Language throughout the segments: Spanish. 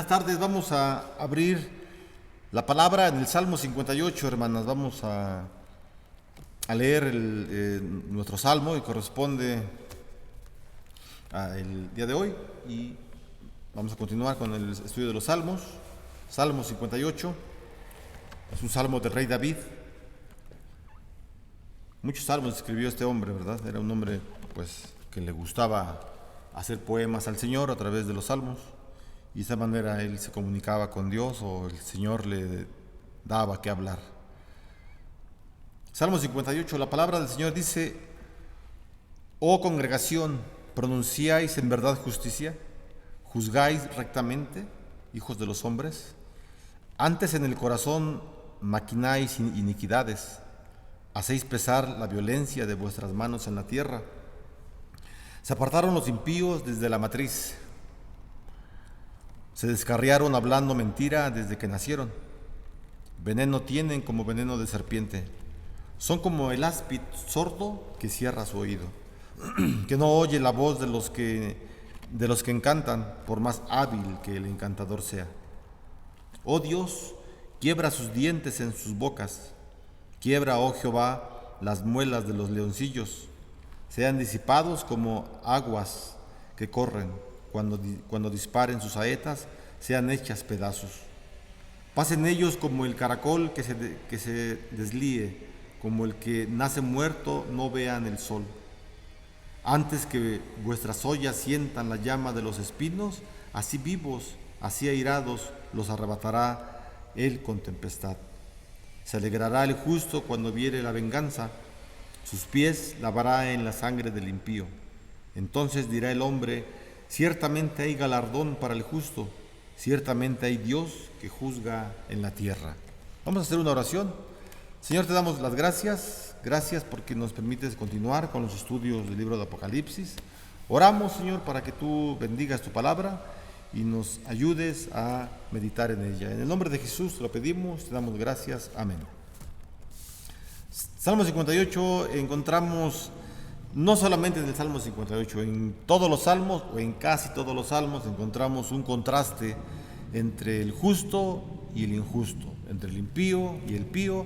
Buenas tardes, vamos a abrir la palabra en el Salmo 58, hermanas. Vamos a leer nuestro salmo que corresponde al día de hoy y vamos a continuar con el estudio de los salmos. Salmo 58 es un salmo del rey David. Muchos salmos escribió este hombre, ¿verdad? Era un hombre pues que le gustaba hacer poemas al Señor a través de los salmos. Y de esa manera él se comunicaba con Dios o el Señor le daba que hablar. Salmo 58, la palabra del Señor dice: Oh congregación, ¿pronunciáis en verdad justicia? ¿Juzgáis rectamente, hijos de los hombres? Antes en el corazón maquináis iniquidades, hacéis pesar la violencia de vuestras manos en la tierra. Se apartaron los impíos desde la matriz. Se descarriaron hablando mentira desde que nacieron. Veneno tienen como veneno de serpiente. Son como el áspid sordo que cierra su oído, que no oye la voz de los que encantan, por más hábil que el encantador sea. Oh Dios, quiebra sus dientes en sus bocas. Quiebra, oh Jehová, las muelas de los leoncillos. Sean disipados como aguas que corren. Cuando disparen sus saetas, sean hechas pedazos. Pasen ellos como el caracol que se deslíe, como el que nace muerto, no vean el sol. Antes que vuestras ollas sientan la llama de los espinos, así vivos, así airados, los arrebatará él con tempestad. Se alegrará el justo cuando viere la venganza, sus pies lavará en la sangre del impío. Entonces dirá el hombre: ciertamente hay galardón para el justo, ciertamente hay Dios que juzga en la tierra. Vamos a hacer una oración. Señor, te damos las gracias porque nos permites continuar con los estudios del libro de Apocalipsis. Oramos, Señor, para que tú bendigas tu palabra y nos ayudes a meditar en ella. En el nombre de Jesús te lo pedimos, te damos gracias. Amén. Salmo 58 encontramos, no solamente en el Salmo 58, en todos los salmos o en casi todos los salmos encontramos un contraste entre el justo y el injusto, entre el impío y el pío,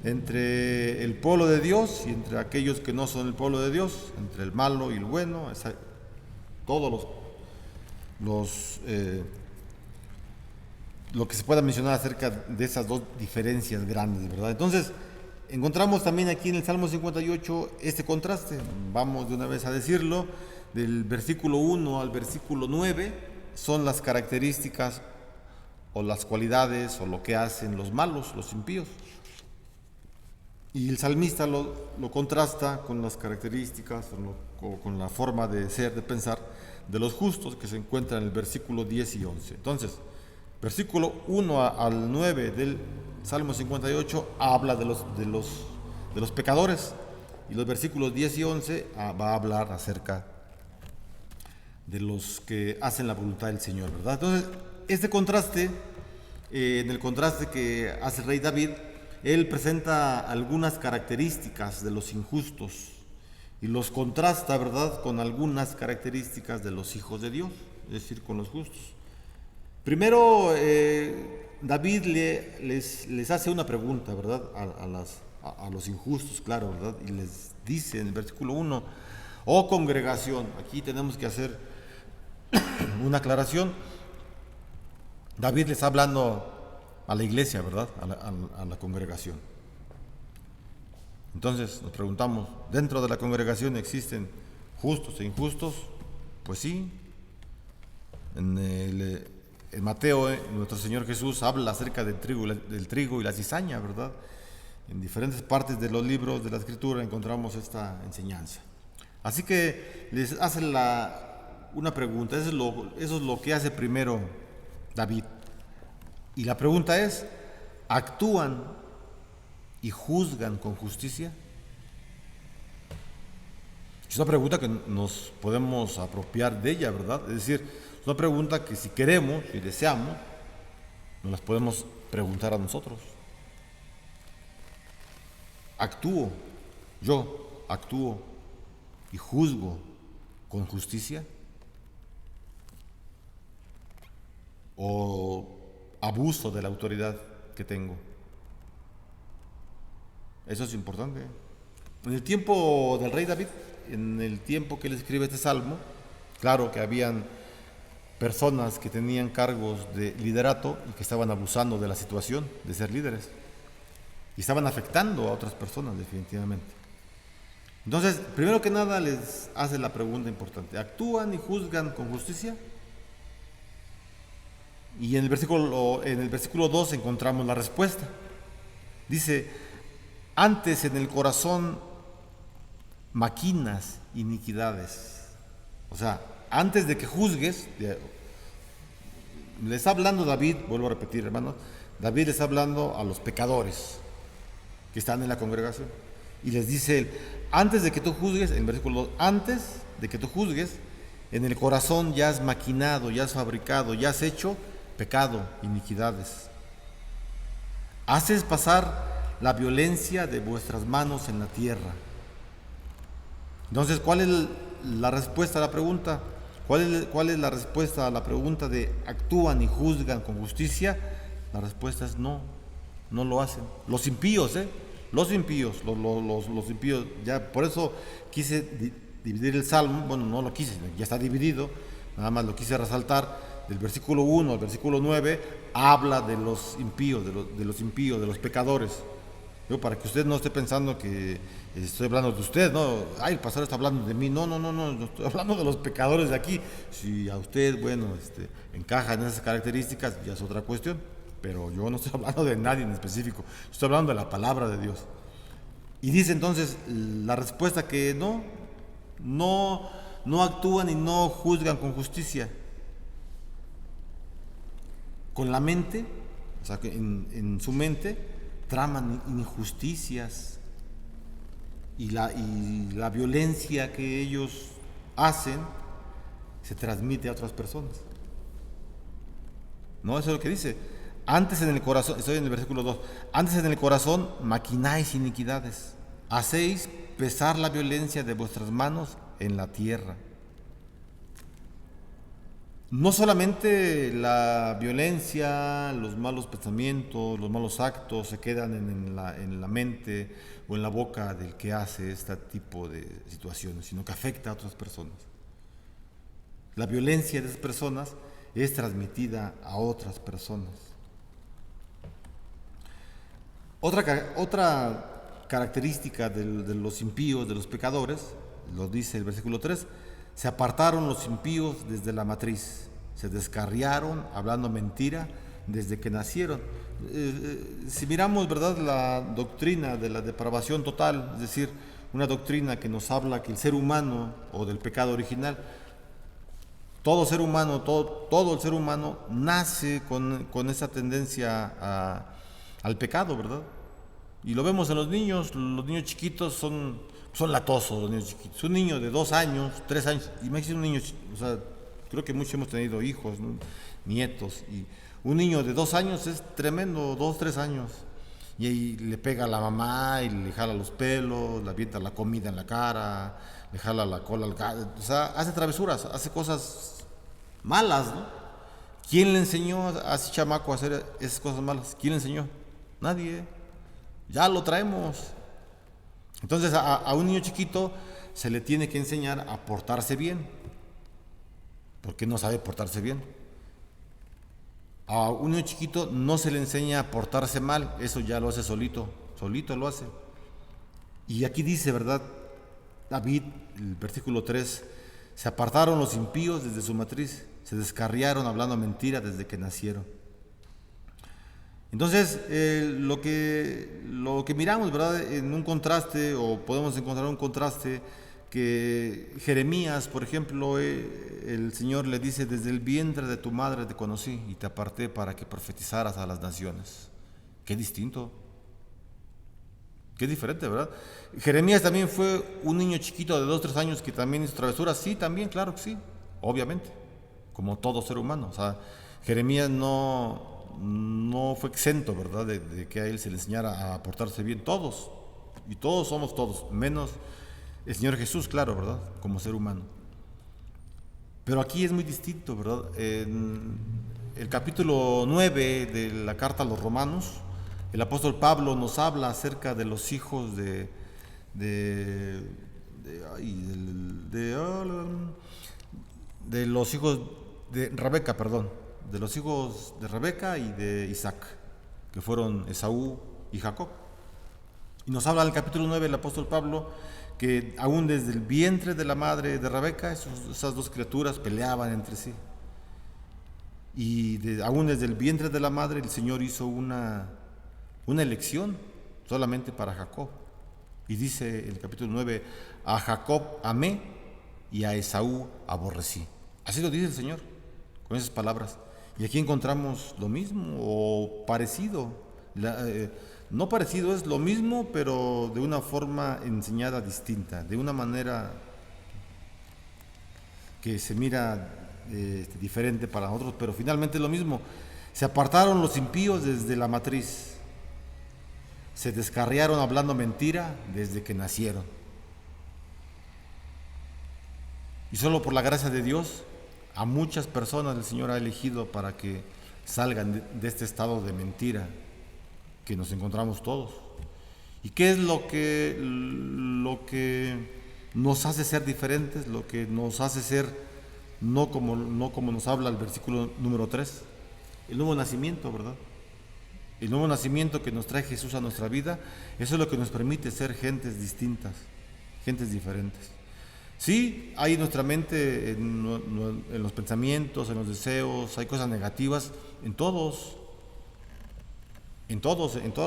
entre el pueblo de Dios y entre aquellos que no son el pueblo de Dios, entre el malo y el bueno, todos lo que se pueda mencionar acerca de esas dos diferencias grandes, ¿verdad? Entonces, encontramos también aquí en el Salmo 58 este contraste. Vamos de una vez a decirlo: del versículo 1 al versículo 9 son las características o las cualidades o lo que hacen los malos, los impíos. Y el salmista lo contrasta con las características o con la forma de ser, de pensar de los justos, que se encuentra en el versículo 10 y 11. Entonces, versículo 1 al 9 del Salmo 58 habla de los pecadores, y los versículos 10 y 11 va a hablar acerca de los que hacen la voluntad del Señor, ¿verdad? Entonces, este contraste, en el contraste que hace el rey David, él presenta algunas características de los injustos y los contrasta, ¿verdad?, con algunas características de los hijos de Dios, es decir, con los justos. Primero, David les hace una pregunta, ¿verdad?, a los injustos, claro, ¿verdad? Y les dice en el versículo 1: oh congregación. Aquí tenemos que hacer una aclaración. David le está hablando a la iglesia, ¿verdad?, a la congregación. Entonces nos preguntamos: ¿dentro de la congregación existen justos e injustos? Pues sí. En Mateo, nuestro Señor Jesús habla acerca del trigo y la cizaña, ¿verdad? En diferentes partes de los libros de la Escritura encontramos esta enseñanza. Así que les hace una pregunta. Eso es lo que hace primero David. Y la pregunta es: ¿actúan y juzgan con justicia? Es una pregunta que nos podemos apropiar de ella, ¿verdad? Es decir, es una pregunta que si queremos y deseamos, nos las podemos preguntar a nosotros. Yo actúo y juzgo con justicia? o abuso de la autoridad que tengo. Eso es importante. En el tiempo del rey David, en el tiempo que él escribe este salmo, claro que habían personas que tenían cargos de liderato y que estaban abusando de la situación de ser líderes y estaban afectando a otras personas definitivamente. Entonces, primero que nada les hace la pregunta importante: ¿actúan y juzgan con justicia? Y en el versículo 2 encontramos la respuesta. Dice: antes en el corazón maquinas iniquidades. O sea, antes de que juzgues, le está hablando David, vuelvo a repetir, hermanos, David le está hablando a los pecadores que están en la congregación. Y les dice él: antes de que tú juzgues, en versículo 2, antes de que tú juzgues, en el corazón ya has maquinado, ya has fabricado, ya has hecho pecado, iniquidades. Haces pasar la violencia de vuestras manos en la tierra. Entonces, ¿cuál es la respuesta a la pregunta? ¿Cuál es la respuesta a la pregunta de actúan y juzgan con justicia? La respuesta es no, no lo hacen. Los impíos, los impíos, los impíos. Ya por eso quise dividir el salmo. Bueno, no lo quise, ya está dividido. Nada más lo quise resaltar. Del versículo 1 al versículo 9 habla de los impíos, de los impíos, de los pecadores. Yo, para que usted no esté pensando que estoy hablando de usted, no, ay, el pastor está hablando de mí, no, estoy hablando de los pecadores de aquí. Si a usted, bueno, encaja en esas características, ya es otra cuestión, pero yo no estoy hablando de nadie en específico, estoy hablando de la palabra de Dios. Y dice entonces la respuesta que no actúan y no juzgan con justicia. Con la mente, o sea, que en su mente traman injusticias y la violencia que ellos hacen se transmite a otras personas. No, eso es lo que dice. Antes en el corazón, estoy en el versículo 2, antes en el corazón maquináis iniquidades, hacéis pesar la violencia de vuestras manos en la tierra. No solamente la violencia, los malos pensamientos, los malos actos se quedan en la mente o en la boca del que hace este tipo de situaciones, sino que afecta a otras personas. La violencia de esas personas es transmitida a otras personas. Otra característica de los impíos, de los pecadores, lo dice el versículo 3, se apartaron los impíos desde la matriz, se descarriaron hablando mentira desde que nacieron. Si miramos, ¿verdad?, la doctrina de la depravación total, es decir, una doctrina que nos habla que el ser humano, o del pecado original, todo ser humano, todo el ser humano nace con esa tendencia al pecado, ¿verdad? Y lo vemos en los niños chiquitos son latosos, los niños chiquitos. Un niño de 2 años, 3 años, imagínense un niño, o sea, creo que muchos hemos tenido hijos, ¿no?, nietos, y un niño de 2 años es tremendo, 2, 3 años, y ahí le pega a la mamá y le jala los pelos, le avienta la comida en la cara, le jala la cola al gato, o sea, hace travesuras, hace cosas malas, ¿no? ¿Quién le enseñó a ese chamaco a hacer esas cosas malas? ¿Quién le enseñó? Nadie, ya lo traemos. Entonces a un niño chiquito se le tiene que enseñar a portarse bien, porque no sabe portarse bien. A un niño chiquito no se le enseña a portarse mal, eso ya lo hace solito lo hace. Y aquí dice, ¿verdad?, David, el versículo 3, se apartaron los impíos desde su matriz, se descarriaron hablando mentira desde que nacieron. Entonces, lo que miramos, ¿verdad?, en un contraste, o podemos encontrar un contraste, que Jeremías, por ejemplo, el Señor le dice: desde el vientre de tu madre te conocí y te aparté para que profetizaras a las naciones. Qué distinto, qué diferente, ¿verdad? Jeremías también fue un niño chiquito de 2, 3 años que también hizo travesuras, sí, también, claro que sí, obviamente, como todo ser humano. O sea, Jeremías no fue exento, ¿verdad?, de que a él se le enseñara a portarse bien. Todos, y todos somos todos, menos el Señor Jesús, claro, ¿verdad?, como ser humano. Pero aquí es muy distinto, ¿verdad? En el capítulo 9 de la carta a los Romanos, el apóstol Pablo nos habla acerca de los hijos de, de los hijos de Rebeca, perdón, de los hijos de Rebeca y de Isaac, que fueron Esaú y Jacob. Y nos habla en el capítulo 9 el apóstol Pablo que aún desde el vientre de la madre de Rebeca, esas dos criaturas peleaban entre sí. Y aún desde el vientre de la madre el Señor hizo una elección solamente para Jacob. Y dice en el capítulo 9, a Jacob amé y a Esaú aborrecí. Así lo dice el Señor, con esas palabras. Y aquí encontramos lo mismo o parecido. No parecido, es lo mismo, pero de una forma enseñada distinta, de una manera que se mira diferente para nosotros, pero finalmente es lo mismo. Se apartaron los impíos desde la matriz, se descarriaron hablando mentira desde que nacieron. Y solo por la gracia de Dios, a muchas personas el Señor ha elegido para que salgan de este estado de mentira que nos encontramos todos. ¿Y qué es lo que nos hace ser diferentes? Lo que nos hace ser no como nos habla el versículo número 3, el nuevo nacimiento, ¿verdad? El nuevo nacimiento que nos trae Jesús a nuestra vida, eso es lo que nos permite ser gentes distintas, gentes diferentes. Sí, hay en nuestra mente, en los pensamientos, en los deseos, hay cosas negativas en todas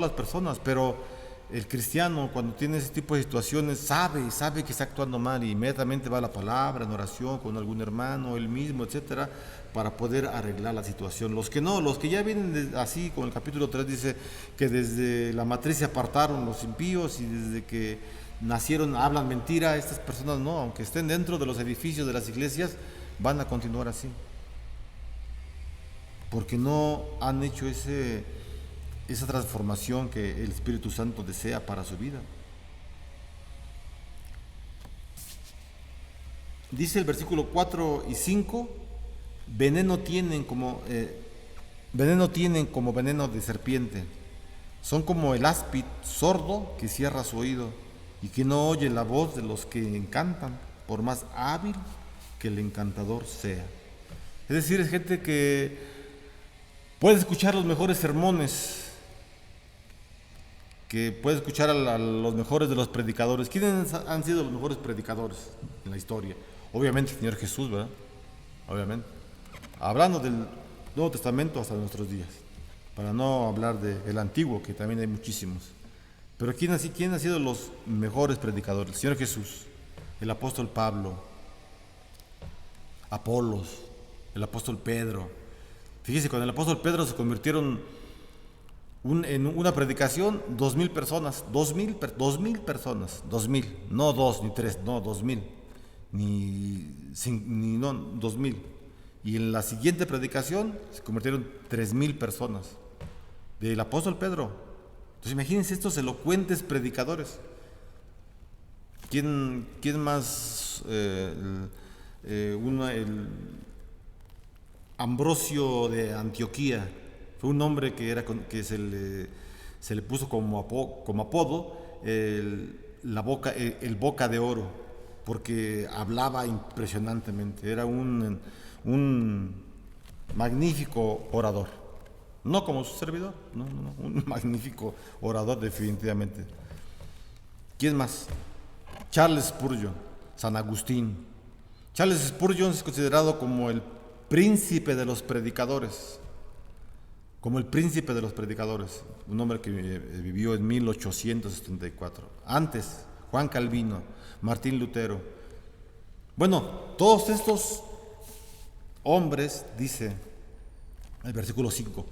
las personas, pero el cristiano cuando tiene ese tipo de situaciones sabe que está actuando mal y inmediatamente va a la palabra, en oración con algún hermano, él mismo, etcétera, para poder arreglar la situación. Los que ya vienen así, como el capítulo 3 dice que desde la matriz se apartaron los impíos y desde que nacieron hablan mentira, estas personas no, aunque estén dentro de los edificios de las iglesias, van a continuar así, porque no han hecho esa transformación que el Espíritu Santo desea para su vida. Dice el versículo 4 y 5, veneno tienen como veneno de serpiente, son como el áspid sordo que cierra su oído y que no oye la voz de los que encantan, por más hábil que el encantador sea. Es decir, es gente que puede escuchar los mejores sermones, que puede escuchar a los mejores de los predicadores. ¿Quiénes han sido los mejores predicadores en la historia? Obviamente el Señor Jesús, ¿verdad? Obviamente. Hablando del Nuevo Testamento hasta nuestros días, para no hablar del Antiguo, que también hay muchísimos. Pero ¿quién han sido los mejores predicadores? El Señor Jesús, el apóstol Pablo, Apolos, el apóstol Pedro. Fíjese, con el apóstol Pedro se convirtieron en una predicación 2,000 personas, 2,000 personas, 2,000, no 2 ni 3, no 2,000, no 2,000. Y en la siguiente predicación se convirtieron 3,000 personas del apóstol Pedro. Entonces imagínense estos elocuentes predicadores. ¿Quién más? El Ambrosio de Antioquía fue un hombre que se le puso como apodo el boca de oro, porque hablaba impresionantemente, era un magnífico orador. No como su servidor, no, un magnífico orador definitivamente. ¿Quién más? Charles Spurgeon, San Agustín. Charles Spurgeon es considerado como el príncipe de los predicadores, un hombre que vivió en 1874. Antes, Juan Calvino, Martín Lutero. Bueno, todos estos hombres, dice el versículo 5,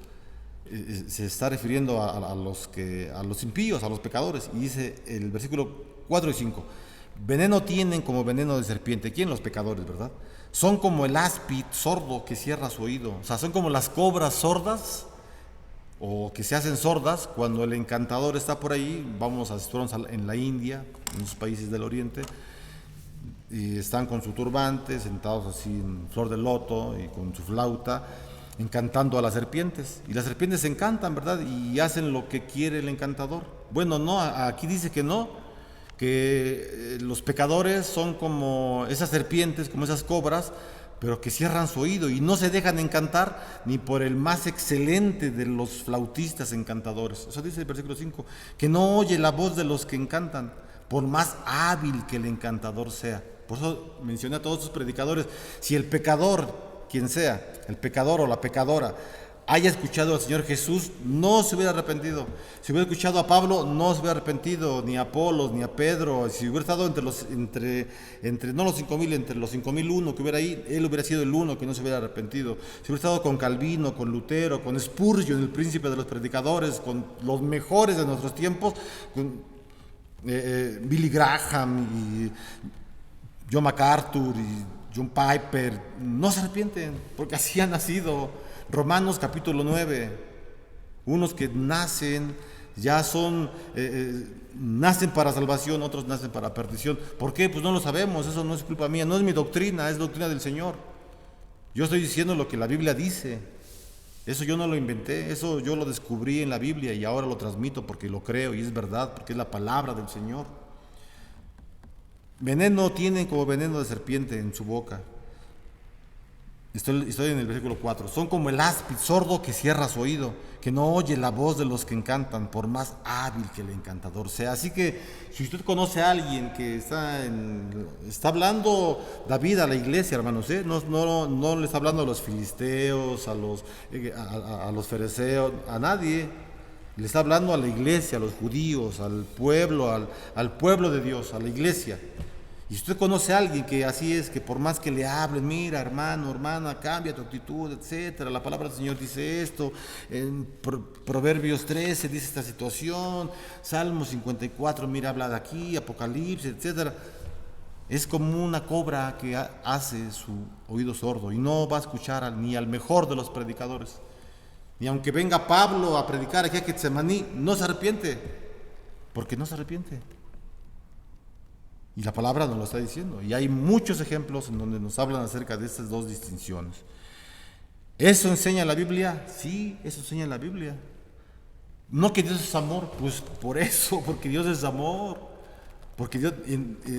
se está refiriendo a los impíos, a los pecadores, y dice el versículo 4 y 5, veneno tienen como veneno de serpiente. ¿Quién? Los pecadores, ¿verdad? Son como el áspid sordo que cierra su oído, o sea, son como las cobras sordas o que se hacen sordas cuando el encantador está por ahí. Vamos en la India, en los países del Oriente, y están con su turbante, sentados así en flor de loto y con su flauta, encantando a las serpientes. Y las serpientes se encantan, ¿verdad? Y hacen lo que quiere el encantador. Bueno, no, aquí dice que no, que los pecadores son como esas serpientes, como esas cobras, pero que cierran su oído y no se dejan encantar ni por el más excelente de los flautistas encantadores. Eso dice el versículo 5, que no oye la voz de los que encantan, por más hábil que el encantador sea. Por eso mencioné a todos sus predicadores, si el pecador, quien sea, el pecador o la pecadora, haya escuchado al Señor Jesús, no se hubiera arrepentido. Si hubiera escuchado a Pablo, no se hubiera arrepentido, ni a Apolos, ni a Pedro. Si hubiera estado entre no los 5,000, entre los 5,001 que hubiera ahí, él hubiera sido el uno que no se hubiera arrepentido. Si hubiera estado con Calvino, con Lutero, con Spurgeon, el príncipe de los predicadores, con los mejores de nuestros tiempos, con Billy Graham y John MacArthur y John Piper, no se arrepienten, porque así han nacido. Romanos capítulo 9, unos que nacen, ya son, nacen para salvación, otros nacen para perdición. ¿Por qué? Pues no lo sabemos, eso no es culpa mía, no es mi doctrina, es doctrina del Señor. Yo estoy diciendo lo que la Biblia dice, eso yo no lo inventé, eso yo lo descubrí en la Biblia y ahora lo transmito porque lo creo y es verdad, porque es la palabra del Señor. Veneno tienen como veneno de serpiente en su boca. Estoy en el versículo 4. Son como el áspid sordo que cierra su oído, que no oye la voz de los que encantan, por más hábil que el encantador sea. Así que si usted conoce a alguien que está hablando David a la iglesia, hermanos, no le está hablando a los filisteos, a los fereceos, a nadie. Le está hablando a la iglesia, a los judíos, al pueblo de Dios, a la iglesia. Y si usted conoce a alguien que así es, que por más que le hablen, mira, hermano, hermana, cambia tu actitud, etcétera, la palabra del Señor dice esto, en Proverbios 13 dice esta situación, Salmo 54, mira, habla de aquí, Apocalipsis, etcétera. Es como una cobra que hace su oído sordo y no va a escuchar ni al mejor de los predicadores. Ni aunque venga Pablo a predicar aquí a Getsemaní, no se arrepiente, porque no se arrepiente. Y la palabra nos lo está diciendo. Y hay muchos ejemplos en donde nos hablan acerca de estas dos distinciones. ¿Eso enseña la Biblia? Sí, eso enseña la Biblia. No que Dios es amor, pues por eso, porque Dios es amor. Porque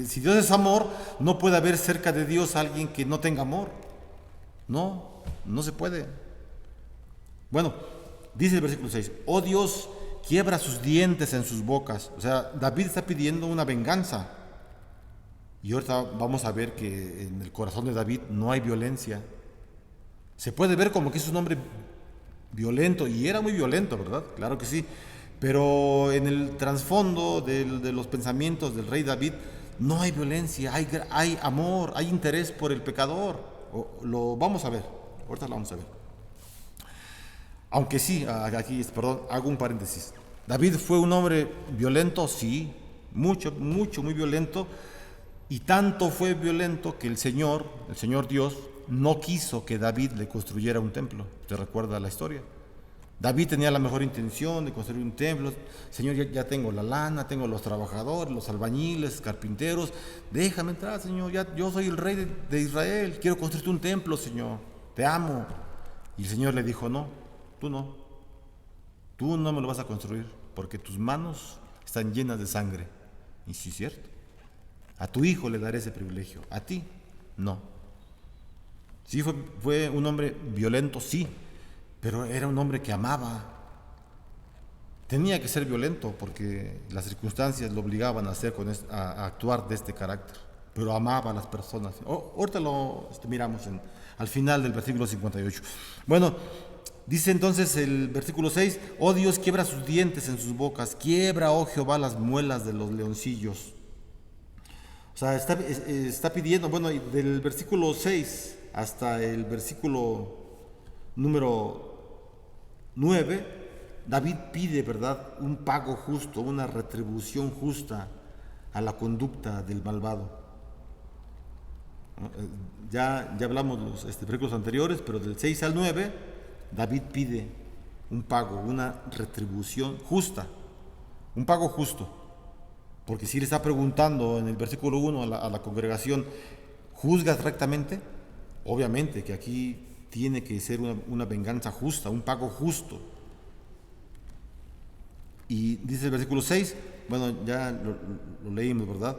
si Dios es amor, no puede haber cerca de Dios alguien que no tenga amor. No se puede. Bueno, dice el versículo 6, oh Dios, quiebra sus dientes en sus bocas. O sea, David está pidiendo una venganza. Y ahorita vamos a ver que en el corazón de David no hay violencia. Se puede ver como que es un hombre violento, y era muy violento, ¿verdad? Claro que sí. Pero en el trasfondo de los pensamientos del rey David no hay violencia, hay amor, hay interés por el pecador. Lo vamos a ver, ahorita lo vamos a ver. Aunque sí, aquí, hago un paréntesis. David fue un hombre violento, sí, muy violento. Y tanto fue violento que el Señor Dios, no quiso que David le construyera un templo. ¿Te recuerda la historia? David tenía la mejor intención de construir un templo. Señor, ya tengo la lana, tengo los trabajadores, los albañiles, carpinteros. Déjame entrar, Señor, yo soy el rey de Israel. Quiero construirte un templo, Señor. Te amo. Y el Señor le dijo, no. Tú no me lo vas a construir porque tus manos están llenas de sangre. Y sí es cierto. A tu hijo le daré ese privilegio, a ti no. Sí fue un hombre violento, sí, pero era un hombre que amaba. Tenía que ser violento porque las circunstancias lo obligaban a actuar de este carácter, pero amaba a las personas. Ahorita lo miramos al final del versículo 58. Bueno, dice entonces el versículo 6, oh Dios, quiebra sus dientes en sus bocas, quiebra, oh Jehová, las muelas de los leoncillos. O sea, está pidiendo, bueno, del versículo 6 hasta el versículo número 9, David pide, ¿verdad?, un pago justo, una retribución justa a la conducta del malvado. Ya hablamos los versículos anteriores, pero del 6 al 9, David pide un pago, una retribución justa, un pago justo. Porque si le está preguntando en el versículo 1 a la congregación, ¿juzgas rectamente? Obviamente que aquí tiene que ser una venganza justa, un pago justo. Y dice el versículo 6, bueno, ya lo leímos, ¿verdad?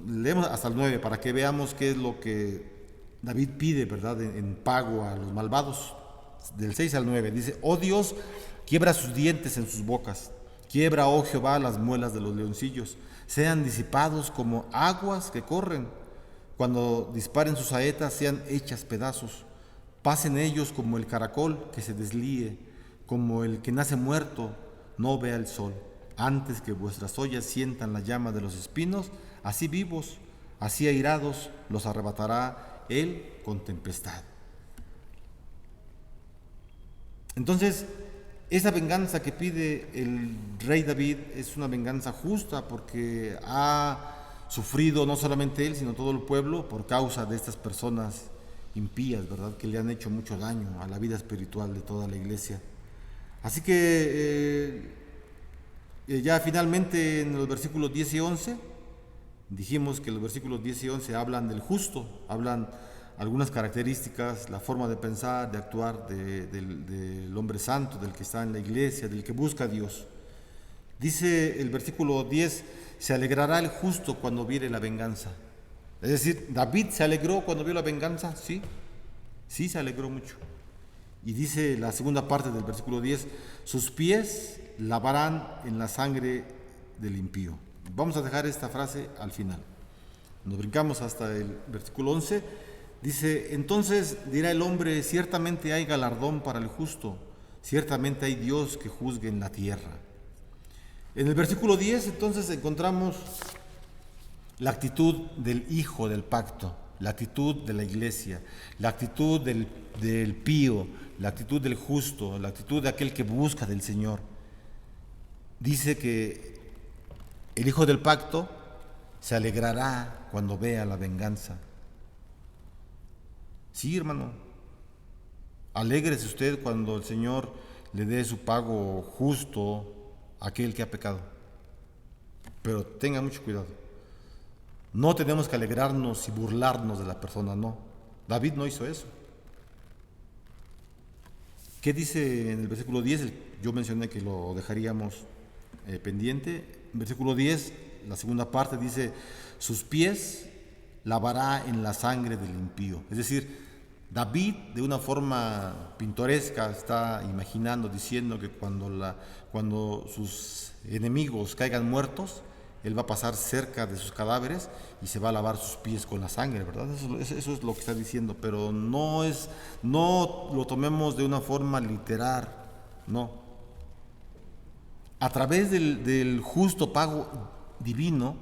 Leemos hasta el 9 para que veamos qué es lo que David pide, ¿verdad? En pago a los malvados. Del 6 al 9 dice: oh Dios, quiebra sus dientes en sus bocas, quiebra, oh Jehová, las muelas de los leoncillos, sean disipados como aguas que corren, cuando disparen sus saetas sean hechas pedazos, pasen ellos como el caracol que se deslíe, como el que nace muerto, no vea el sol, antes que vuestras ollas sientan la llama de los espinos, así vivos, así airados, los arrebatará él con tempestad. Entonces, esa venganza que pide el rey David es una venganza justa, porque ha sufrido no solamente él, sino todo el pueblo por causa de estas personas impías, ¿verdad?, que le han hecho mucho daño a la vida espiritual de toda la iglesia. Así que ya finalmente en los versículos 10 y 11, dijimos que los versículos 10 y 11 hablan del justo, hablan algunas características, la forma de pensar, de actuar del hombre santo, del que está en la iglesia, del que busca a Dios. Dice el versículo 10, se alegrará el justo cuando viere la venganza. Es decir, David se alegró cuando vio la venganza, sí se alegró mucho. Y dice la segunda parte del versículo 10, sus pies lavarán en la sangre del impío. Vamos a dejar esta frase al final. Nos brincamos hasta el versículo 11. Dice: entonces dirá el hombre, ciertamente hay galardón para el justo, ciertamente hay Dios que juzgue en la tierra. En el versículo 10 entonces encontramos la actitud del hijo del pacto, la actitud de la iglesia, la actitud del pío, la actitud del justo, la actitud de aquel que busca del Señor. Dice que el hijo del pacto se alegrará cuando vea la venganza. Sí, hermano, alégrese usted cuando el Señor le dé su pago justo a aquel que ha pecado. Pero tenga mucho cuidado. No tenemos que alegrarnos y burlarnos de la persona, no. David no hizo eso. ¿Qué dice en el versículo 10? Yo mencioné que lo dejaríamos pendiente. En versículo 10, la segunda parte dice: sus pies lavará en la sangre del impío. Es decir, David de una forma pintoresca está imaginando, diciendo que cuando sus enemigos caigan muertos, él va a pasar cerca de sus cadáveres y se va a lavar sus pies con la sangre, ¿verdad? Eso es lo que está diciendo, pero no lo tomemos de una forma literal, no. A través del justo pago divino,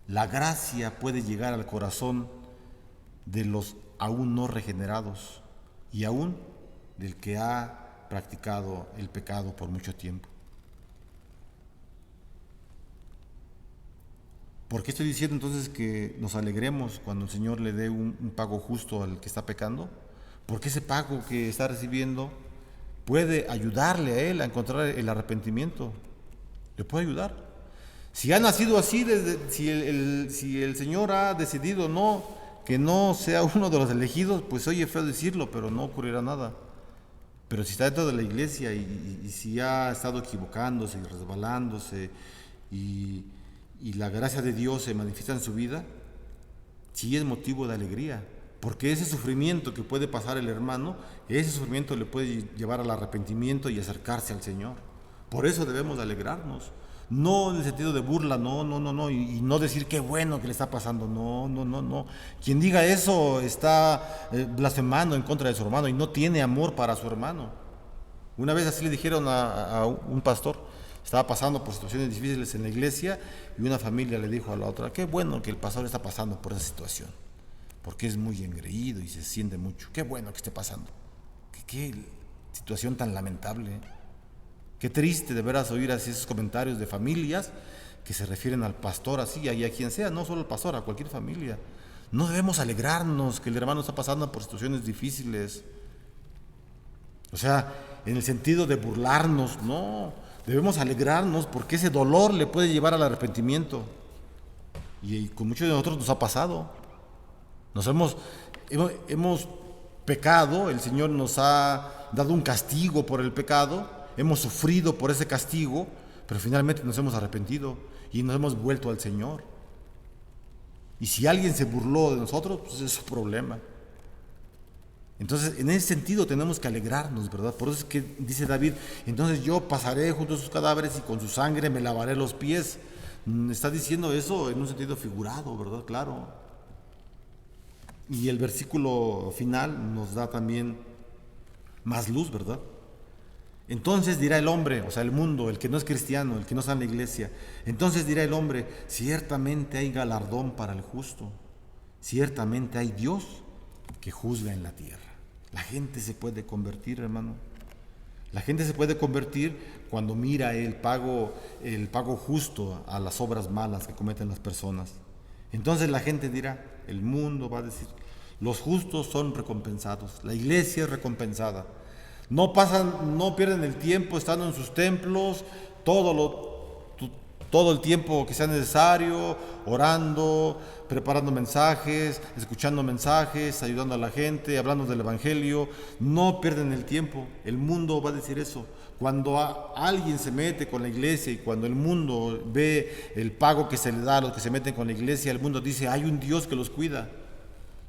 la gracia puede llegar al corazón de los aún no regenerados y aún del que ha practicado el pecado por mucho tiempo. ¿Por qué estoy diciendo entonces que nos alegremos cuando el Señor le dé un pago justo al que está pecando? Porque ese pago que está recibiendo puede ayudarle a él a encontrar el arrepentimiento. Le puede ayudar. Si ha nacido así, si el Señor ha decidido que no sea uno de los elegidos, pues oye, feo decirlo, pero no ocurrirá nada. Pero si está dentro de la iglesia y si ha estado equivocándose y resbalándose y la gracia de Dios se manifiesta en su vida, sí es motivo de alegría, porque ese sufrimiento que puede pasar el hermano, ese sufrimiento le puede llevar al arrepentimiento y acercarse al Señor. Por eso debemos de alegrarnos, no en el sentido de burla, no, y no decir qué bueno que le está pasando, no. Quien diga eso está blasfemando en contra de su hermano y no tiene amor para su hermano. Una vez así le dijeron a un pastor, estaba pasando por situaciones difíciles en la iglesia y una familia le dijo a la otra: qué bueno que el pastor está pasando por esa situación, porque es muy engreído y se siente mucho. Qué bueno que esté pasando. Qué situación tan lamentable. Qué triste de veras oír así esos comentarios de familias que se refieren al pastor así, y a quien sea, no solo al pastor, a cualquier familia. No debemos alegrarnos que el hermano está pasando por situaciones difíciles. O sea, en el sentido de burlarnos, no. Debemos alegrarnos porque ese dolor le puede llevar al arrepentimiento. Y con muchos de nosotros nos ha pasado. Hemos pecado, el Señor nos ha dado un castigo por el pecado, hemos sufrido por ese castigo, pero finalmente nos hemos arrepentido y nos hemos vuelto al Señor. Y si alguien se burló de nosotros, pues es su problema. Entonces, en ese sentido tenemos que alegrarnos, ¿verdad? Por eso es que dice David, entonces yo pasaré junto a sus cadáveres y con su sangre me lavaré los pies. Está diciendo eso en un sentido figurado, ¿verdad? Claro. Y el versículo final nos da también más luz, ¿verdad? Entonces dirá el hombre, o sea, el mundo, el que no es cristiano, el que no está en la iglesia, entonces dirá el hombre, ciertamente hay galardón para el justo, ciertamente hay Dios que juzga en la tierra. La gente se puede convertir, hermano. La gente se puede convertir cuando mira el pago justo a las obras malas que cometen las personas. Entonces la gente dirá, el mundo va a decir, los justos son recompensados, la iglesia es recompensada. No pierden el tiempo estando en sus templos, todo el tiempo que sea necesario, orando, preparando mensajes, escuchando mensajes, ayudando a la gente, hablando del evangelio. No pierden el tiempo. El mundo va a decir eso. Cuando alguien se mete con la iglesia y cuando el mundo ve el pago que se le da a los que se meten con la iglesia, el mundo dice, hay un Dios que los cuida.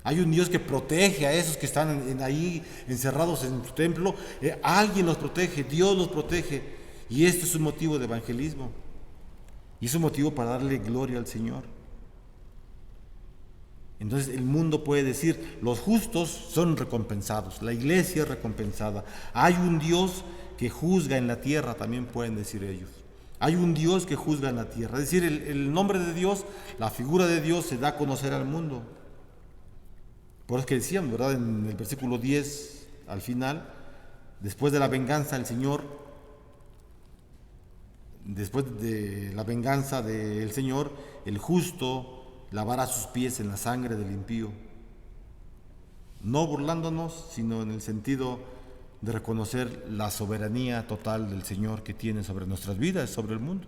Hay un Dios que protege a esos que están ahí encerrados en su templo. Alguien los protege, Dios los protege. Y este es un motivo de evangelismo. Y es un motivo para darle gloria al Señor. Entonces el mundo puede decir, los justos son recompensados, la iglesia es recompensada. Hay un Dios que juzga en la tierra, también pueden decir ellos. Hay un Dios que juzga en la tierra. Es decir, el nombre de Dios, la figura de Dios se da a conocer al mundo. Por eso que decían, ¿verdad? En el versículo 10, al final, después de la venganza, el Señor, después de la venganza del Señor, el justo lavará sus pies en la sangre del impío. No burlándonos, sino en el sentido de reconocer la soberanía total del Señor que tiene sobre nuestras vidas, sobre el mundo.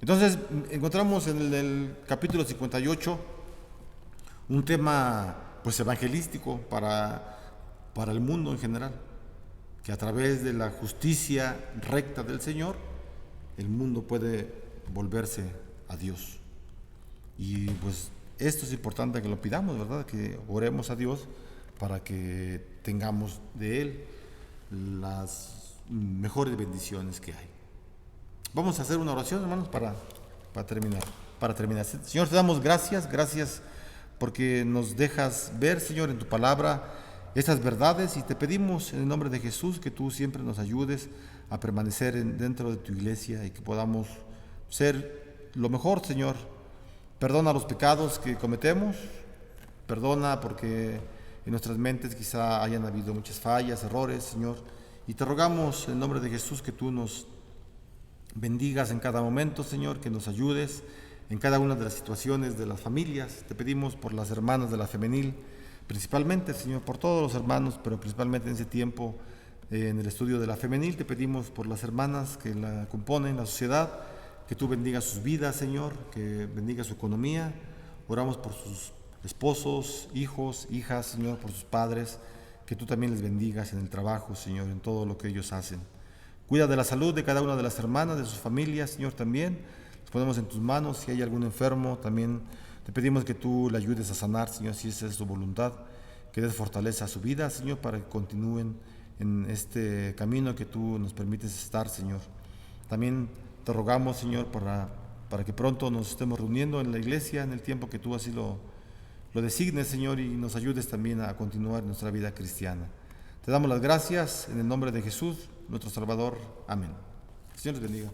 Entonces, encontramos en el capítulo 58 un tema pues evangelístico para el mundo en general, que a través de la justicia recta del Señor, el mundo puede volverse a Dios. Y pues esto es importante que lo pidamos, ¿verdad? Que oremos a Dios para que tengamos de Él las mejores bendiciones que hay. Vamos a hacer una oración, hermanos, para terminar. Señor, te damos gracias porque nos dejas ver, Señor, en tu palabra estas verdades y te pedimos en el nombre de Jesús que tú siempre nos ayudes a permanecer dentro de tu iglesia y que podamos ser lo mejor, Señor. Perdona los pecados que cometemos, perdona porque en nuestras mentes quizá hayan habido muchas fallas, errores, Señor, y te rogamos en el nombre de Jesús que tú nos bendigas en cada momento, Señor, que nos ayudes en cada una de las situaciones de las familias. Te pedimos por las hermanas de la femenil, principalmente, Señor, por todos los hermanos, pero principalmente en ese tiempo en el estudio de la femenil. Te pedimos por las hermanas que la componen, la sociedad, que tú bendigas sus vidas, Señor, que bendiga su economía. Oramos por sus esposos, hijos, hijas, Señor, por sus padres, que tú también les bendigas en el trabajo, Señor, en todo lo que ellos hacen. Cuida de la salud de cada una de las hermanas, de sus familias, Señor, también. Los ponemos en tus manos. Si hay algún enfermo, también te pedimos que tú le ayudes a sanar, Señor, si esa es tu voluntad. Que des fortaleza a su vida, Señor, para que continúen en este camino que tú nos permites estar, Señor. También te rogamos, Señor, para que pronto nos estemos reuniendo en la iglesia en el tiempo que tú así lo designes, Señor, y nos ayudes también a continuar nuestra vida cristiana. Te damos las gracias en el nombre de Jesús, nuestro Salvador. Amén. El Señor les bendiga.